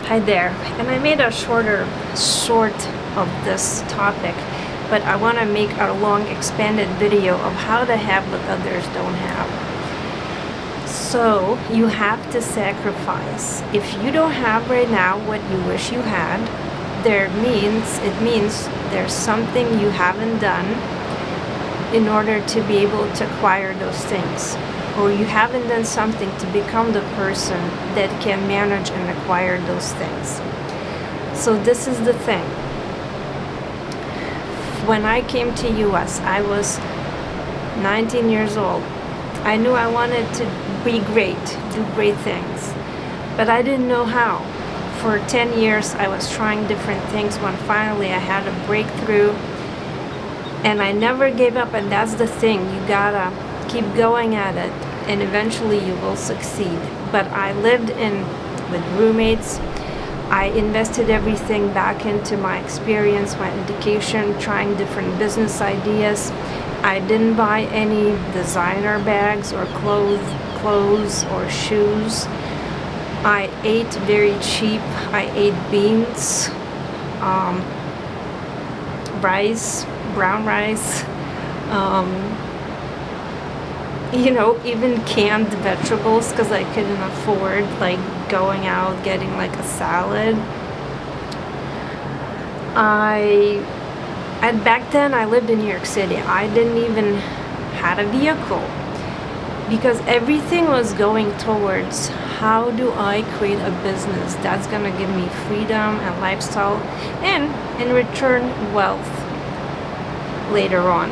Hi there, and I made a short of this topic, but I want to make a long expanded video of how to have what others don't have. So you have to sacrifice. If you don't have right now what you wish you had, it means there's something you haven't done in order to be able to acquire those things, or you haven't done something to become the person that can manage and acquire those things. So this is the thing. When I came to US, I was 19 years old. I knew I wanted to be great, do great things, but I didn't know how. For 10 years, I was trying different things when finally I had a breakthrough, and I never gave up. And that's the thing, you gotta keep going at it, and eventually you will succeed. But I lived with roommates. I invested everything back into my experience, my education, trying different business ideas. I didn't buy any designer bags or clothes or shoes. I ate very cheap. I ate beans, rice, brown rice, even canned vegetables, because I couldn't afford going out getting a salad. And back then I lived in New York City. I didn't even had a vehicle, because everything was going towards how do I create a business that's gonna give me freedom and lifestyle, and in return wealth later on.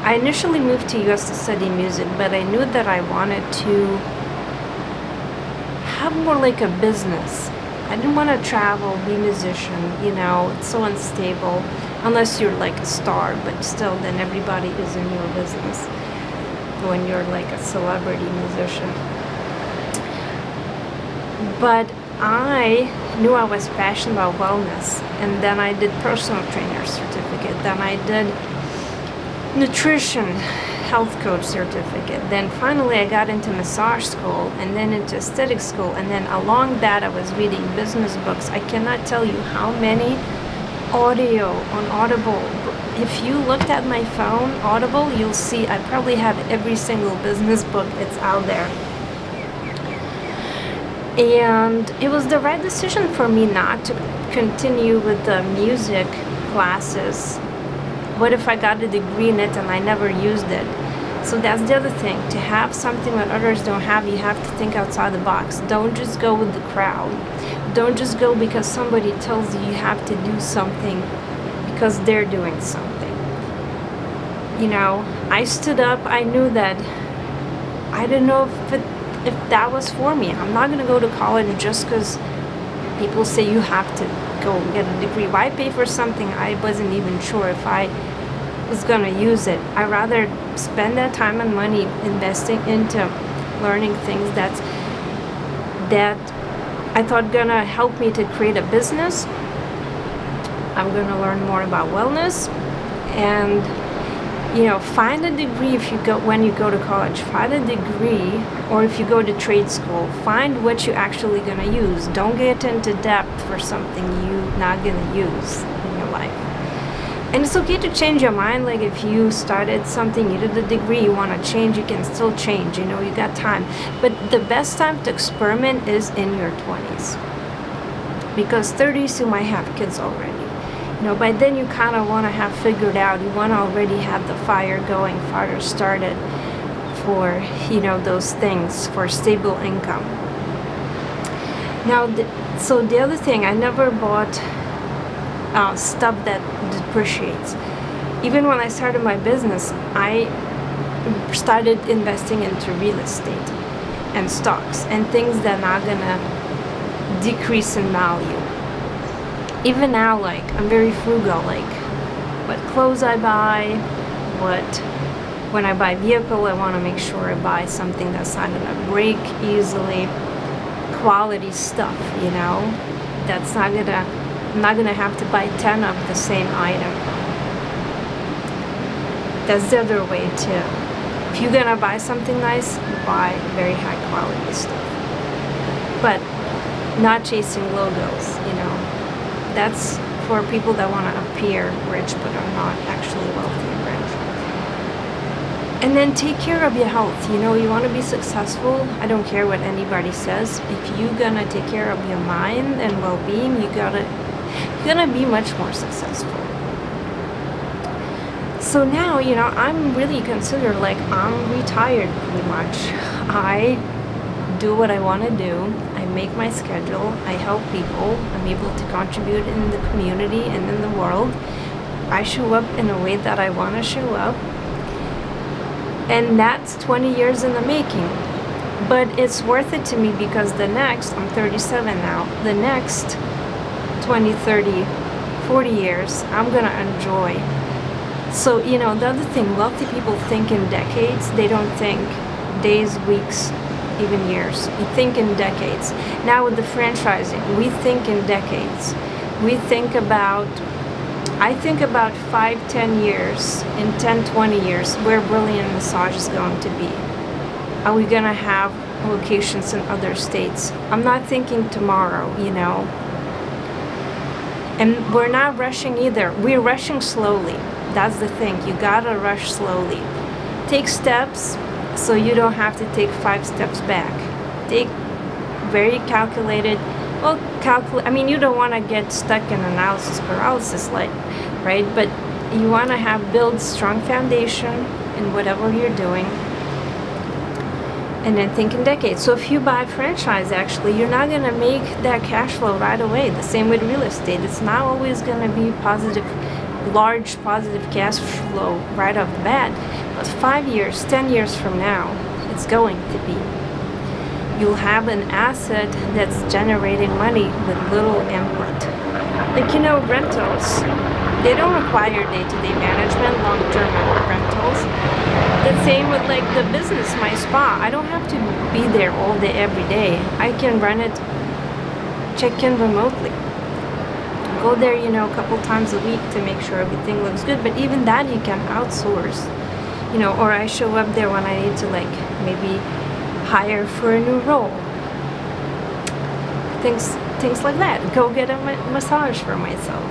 I initially moved to US to study music, but I knew that I wanted to have more like a business. I didn't want to travel, be a musician, it's so unstable, unless you're like a star, but still then everybody is in your business when you're like a celebrity musician. But I knew I was passionate about wellness, and then I did personal trainer certificate, then I did nutrition health coach certificate, then finally I got into massage school, and then into aesthetic school, and then along that I was reading business books. I cannot tell you how many audio on Audible. If you looked at my phone, Audible, you'll see I probably have every single business book that's out there. And it was the right decision for me not to continue with the music classes. What if I got a degree in it and I never used it? So that's the other thing. To have something that others don't have, you have to think outside the box. Don't just go with the crowd. Don't just go because somebody tells you you have to do something because they're doing something. I stood up. I knew that I didn't know if that was for me. I'm not going to go to college just because people say you have to go get a degree. Why pay for something I wasn't even sure if I was going to use it? I'd rather spend that time and money investing into learning things that I thought gonna help me to create a business. I'm gonna learn more about wellness, and find a degree. When you go to college, find a degree, or if you go to trade school, find what you're actually gonna use. Don't get into debt for something you're not gonna use in your life. And it's okay to change your mind. Like if you started something, you did a degree, you want to change, you can still change. You got time. But the best time to experiment is in your 20s, because 30s you might have kids already. By then you kind of want to have figured out. You want to already have the fire going, fire started for those things, for stable income. Now, so the other thing, I never bought stuff that depreciates. Even when I started my business, I started investing into real estate and stocks and things that are not gonna decrease in value. Even now, I'm very frugal, what clothes I buy, when I buy a vehicle, I want to make sure I buy something that's not gonna break easily, quality stuff, that's I'm not gonna have to buy 10 of the same item. That's the other way too. If you're gonna buy something nice, buy very high quality stuff. But not chasing logos, That's for people that want to appear rich but are not actually wealthy and rich. And then take care of your health. You want to be successful. I don't care what anybody says. If you're gonna take care of your mind and well-being, you're gonna be much more successful. So now, I'm really considered like I'm retired pretty much. I do what I want to do. I make my schedule. I help people. I'm able to contribute in the community and in the world. I show up in a way that I want to show up. And that's 20 years in the making. But it's worth it to me because I'm 37 now, the next 20, 30, 40 years, I'm going to enjoy. So, the other thing, wealthy people think in decades. They don't think days, weeks, even years. You think in decades. Now with the franchising, we think in decades. I think about 5, 10 years, in 10, 20 years, where Brilliant Massage is going to be. Are we going to have locations in other states? I'm not thinking tomorrow, And we're not rushing either. We're rushing slowly. That's the thing. You gotta rush slowly. Take steps so you don't have to take 5 steps back. Take very calculated. You don't want to get stuck in analysis paralysis, right? But you want to build strong foundation in whatever you're doing, and then think in decades. So if you buy a franchise, actually, you're not going to make that cash flow right away. The same with real estate. It's not always going to be large positive cash flow right off the bat. But 5 years, 10 years from now, it's going to be. You'll have an asset that's generating money with little input. Rentals, they don't require day-to-day management, long-term rentals. The same with the business, my spa. I don't have to be there all day, every day. I can run it, check in remotely. Go there, a couple times a week to make sure everything looks good. But even that you can outsource, or I show up there when I need to maybe hire for a new role. Things like that. Go get a massage for myself,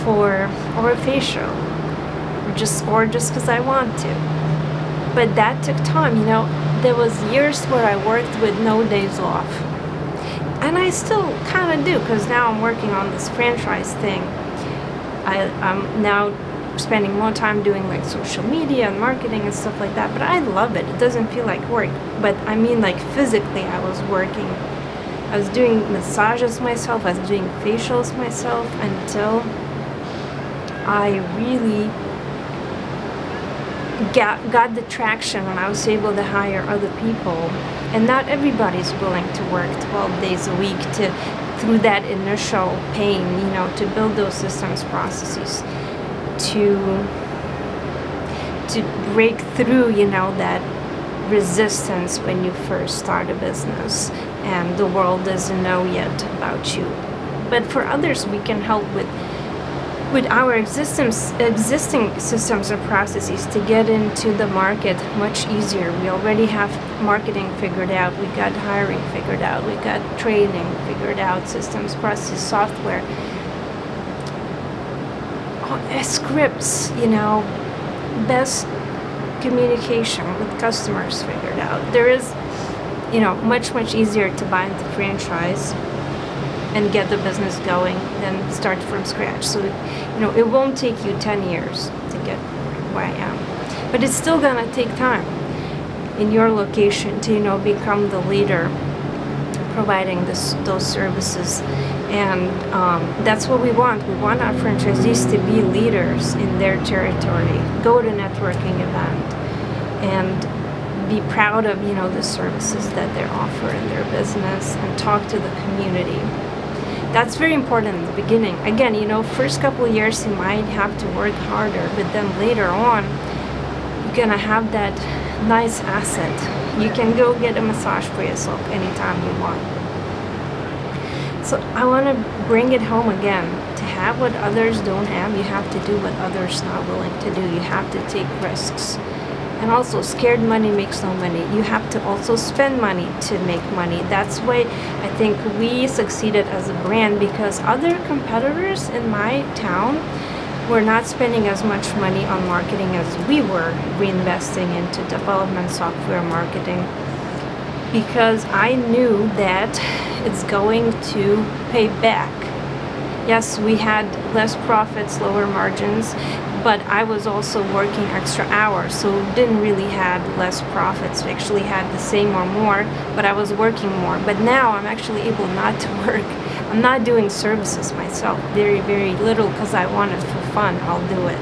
or a facial, or just because I want to. But that took time. There was years where I worked with no days off, and I still kind of do because now I'm working on this franchise thing. I'm now spending more time doing social media and marketing and stuff like that, but I love it. It doesn't feel like work, but physically I was working. I was doing massages myself, I was doing facials myself until I really got the traction when I was able to hire other people. And not everybody's willing to work 12 days a week through that initial pain, to build those systems, processes, to break through, that resistance when you first start a business and the world doesn't know yet about you. But for others, we can help with our existing systems and processes to get into the market much easier. We already have marketing figured out, we got hiring figured out, we got training figured out, systems, processes, software, scripts, best communication with customers figured out. There is, much easier to buy into franchise and get the business going than start from scratch. So, it won't take you 10 years to get where I am. But it's still gonna take time in your location to, become the leader providing those services. And that's what we want. We want our franchisees to be leaders in their territory, go to networking event, and be proud of, the services that they offer in their business, and talk to the community. That's very important in the beginning. Again, first couple of years you might have to work harder, but then later on, you're gonna have that nice asset. You can go get a massage for yourself anytime you want. So I want to bring it home again. To have what others don't have, you have to do what others are not willing to do. You have to take risks. And also, scared money makes no money. You have to also spend money to make money. That's why I think we succeeded as a brand, because other competitors in my town were not spending as much money on marketing as we were reinvesting into development, software, marketing, because I knew that it's going to pay back. Yes, we had less profits, lower margins, but I was also working extra hours, so didn't really had less profits. We actually had the same or more, but I was working more. But now I'm actually able not to work. I'm not doing services myself, very, very little, because I want it for fun. I'll do it,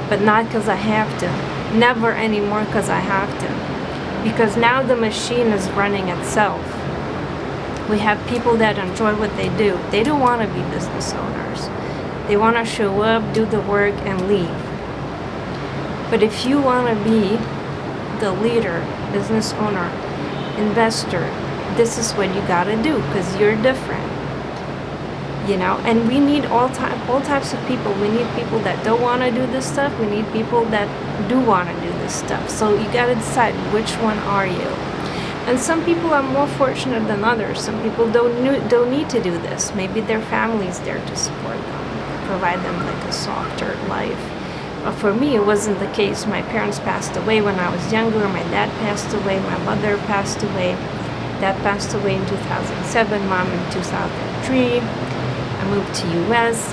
but not because I have to. Never anymore because I have to, because now the machine is running itself. We have people that enjoy what they do. They don't want to be business owners. They want to show up, do the work, and leave. But if you want to be the leader, business owner, investor, this is what you got to do, because you're different. And we need all types of people. We need people that don't want to do this stuff. We need people that do want to do this stuff. So you got to decide, which one are you? And some people are more fortunate than others. Some people don't need to do this. Maybe their family's there to support them, provide them like a softer life. But for me, it wasn't the case. My parents passed away when I was younger. My dad passed away. My mother passed away. Dad passed away in 2007. Mom in 2003. I moved to U.S.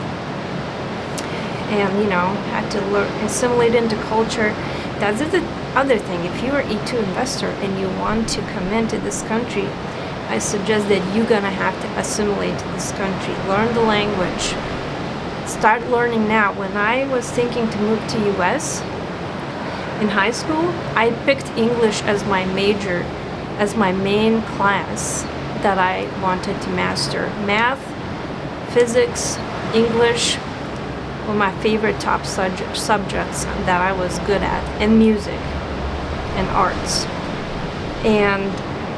and had to assimilate into culture. That's the other thing. If you're an E2 investor and you want to come into this country, I suggest that you're gonna have to assimilate to this country. Learn the language. Start learning now. When I was thinking to move to U.S. in high school, I picked English as my major, as my main class that I wanted to master. Math, physics, English were my favorite top subjects that I was good at, and music and arts. And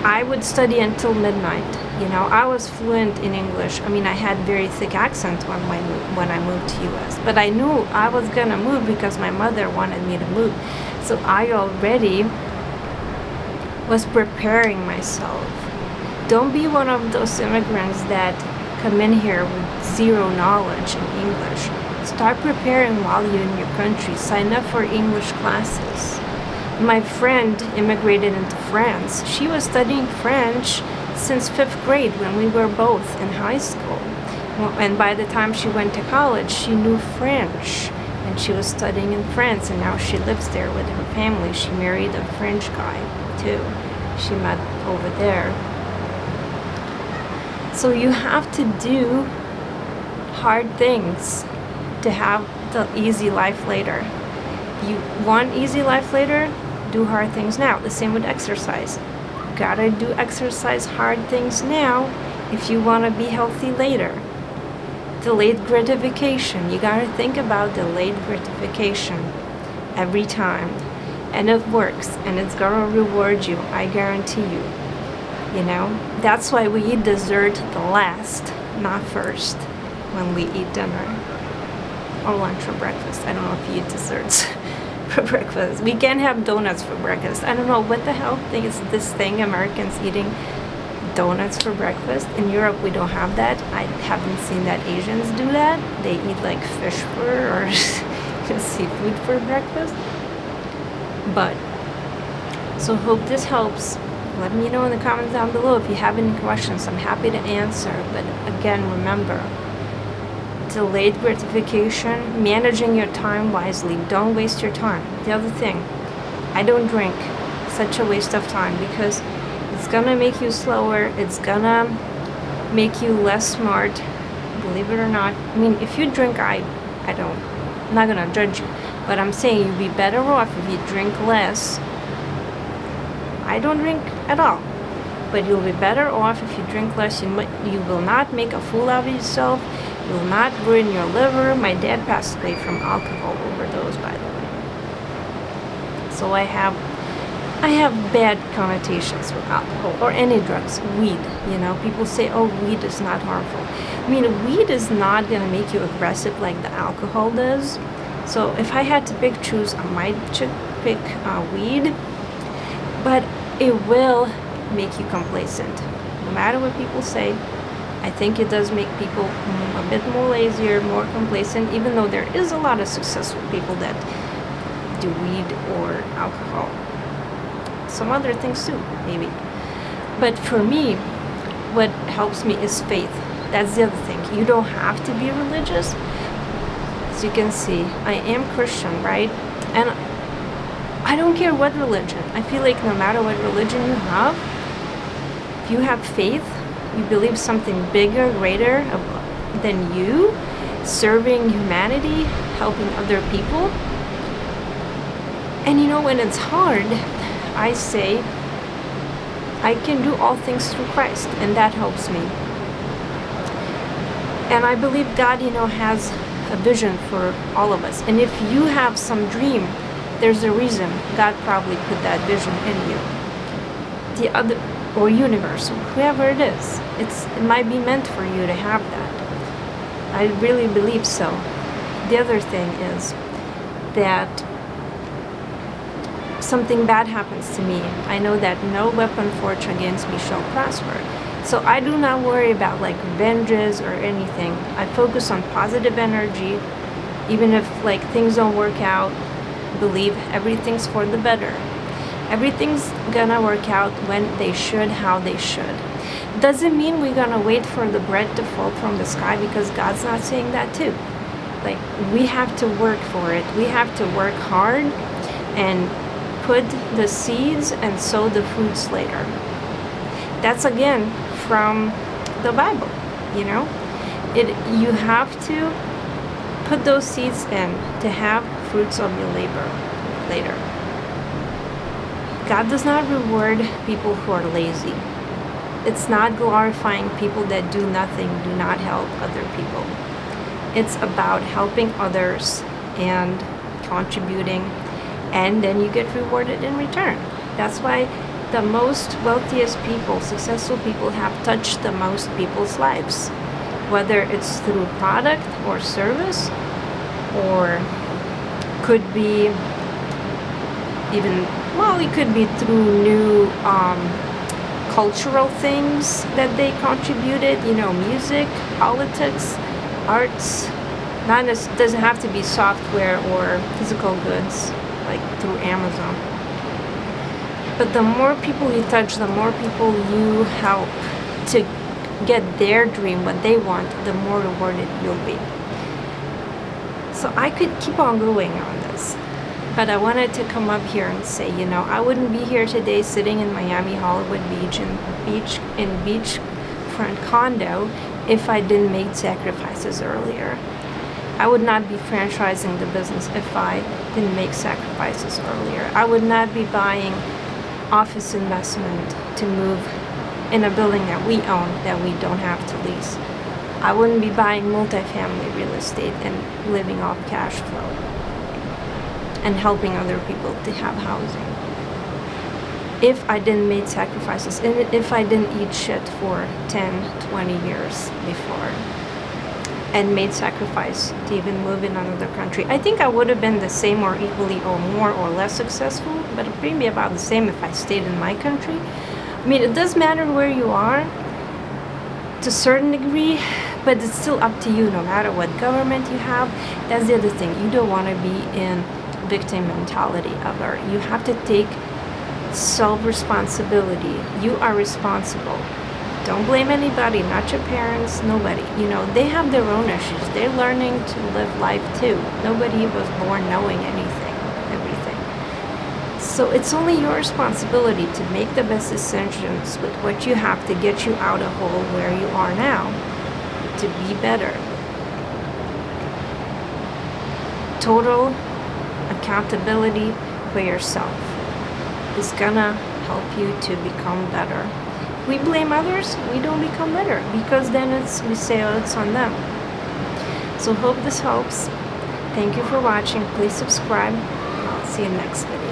I would study until midnight. I was fluent in English. I had very thick accent when I moved to US, but I knew I was gonna move because my mother wanted me to move. So I already was preparing myself. Don't be one of those immigrants that come in here with zero knowledge in English. Start preparing while you're in your country. Sign up for English classes. My friend immigrated into France. She was studying French since 5th grade when we were both in high school. And by the time she went to college, she knew French. And she was studying in France, and now she lives there with her family. She married a French guy, too. She met over there. So you have to do hard things to have the easy life later. You want easy life later? Do hard things now. The same with exercise. Gotta do exercise, hard things now if you want to be healthy later. Delayed gratification. You gotta think about delayed gratification every time. And it works, and it's gonna reward you, I guarantee you. That's why we eat dessert the last, not first, when we eat dinner or lunch or breakfast. I don't know if you eat desserts for breakfast. We can't have donuts for breakfast. I don't know what the hell is this thing, Americans eating donuts for breakfast. In Europe, we don't have that. I haven't seen that Asians do that. They eat like fish or seafood for breakfast. But, so hope this helps. Let me know in the comments down below if you have any questions. I'm happy to answer. But again, remember, delayed gratification, managing your time wisely. Don't waste your time. The other thing, I don't drink. Such a waste of time, because it's gonna make you slower. It's gonna make you less smart. Believe it or not. If you drink, I'm not gonna judge you. But I'm saying you'd be better off if you drink less. I don't drink at all, but you'll be better off if you drink less. You will not make a fool out of yourself. You will not ruin your liver. My dad passed away from alcohol overdose, by the way. So I have bad connotations with alcohol or any drugs. Weed, people say, oh, weed is not harmful. Weed is not gonna make you aggressive like the alcohol does. So if I had to choose, I might pick quick weed, but it will make you complacent. No matter what people say, I think it does make people a bit more lazier, more complacent, even though there is a lot of successful people that do weed or alcohol. Some other things too, maybe. But for me, what helps me is faith. That's the other thing. You don't have to be religious. As you can see, I am Christian, right? And I don't care what religion. I feel like no matter what religion you have, if you have faith, you believe something bigger, greater than you, serving humanity, helping other people. And you know, when it's hard, I say, I can do all things through Christ, and that helps me. And I believe God, has a vision for all of us. And if you have some dream, there's a reason God probably put that vision in you. Or universe, whoever it is, it might be meant for you to have that. I really believe so. The other thing is that something bad happens to me, I know that no weapon forged against me shall prosper. So I do not worry about revenges or anything. I focus on positive energy. Even if things don't work out, believe everything's for the better. Everything's gonna work out when they should, how they should. Doesn't mean we're gonna wait for the bread to fall from the sky, because God's not saying that too. We have to work for it. We have to work hard and put the seeds and sow the fruits later. That's again from the Bible, You have to put those seeds in to have fruits of your labor later. God does not reward people who are lazy. It's not glorifying people that do nothing, do not help other people. It's about helping others and contributing, and then you get rewarded in return. That's why the most wealthiest people, successful people, have touched the most people's lives. Whether it's through product or service, or could be it could be through new cultural things that they contributed, music, politics, arts. Doesn't have to be software or physical goods, through Amazon. But the more people you touch, the more people you help to get their dream, what they want, the more rewarded you'll be. So I could keep on going on this, but I wanted to come up here and say, I wouldn't be here today sitting in Miami Hollywood Beach in beachfront condo if I didn't make sacrifices earlier. I would not be franchising the business if I didn't make sacrifices earlier. I would not be buying office investment to move in a building that we own that we don't have to lease. I wouldn't be buying multifamily real estate and living off cash flow and helping other people to have housing if I didn't make sacrifices, and if I didn't eat shit for 10, 20 years before and made sacrifice to even move in another country. I think I would have been the same or equally or more or less successful, but it'd be about the same if I stayed in my country. It does matter where you are to a certain degree, but it's still up to you no matter what government you have. That's the other thing. You don't want to be in victim mentality ever. You have to take self-responsibility. You are responsible. Don't blame anybody, not your parents, nobody. They have their own issues. They're learning to live life too. Nobody was born knowing everything. So it's only your responsibility to make the best decisions with what you have to get you out of hole where you are now, to be better. Total accountability for yourself is gonna help you to become better. We blame others, we don't become better, because then we say, it's on them. So hope this helps. Thank you for watching. Please subscribe. I'll see you next video.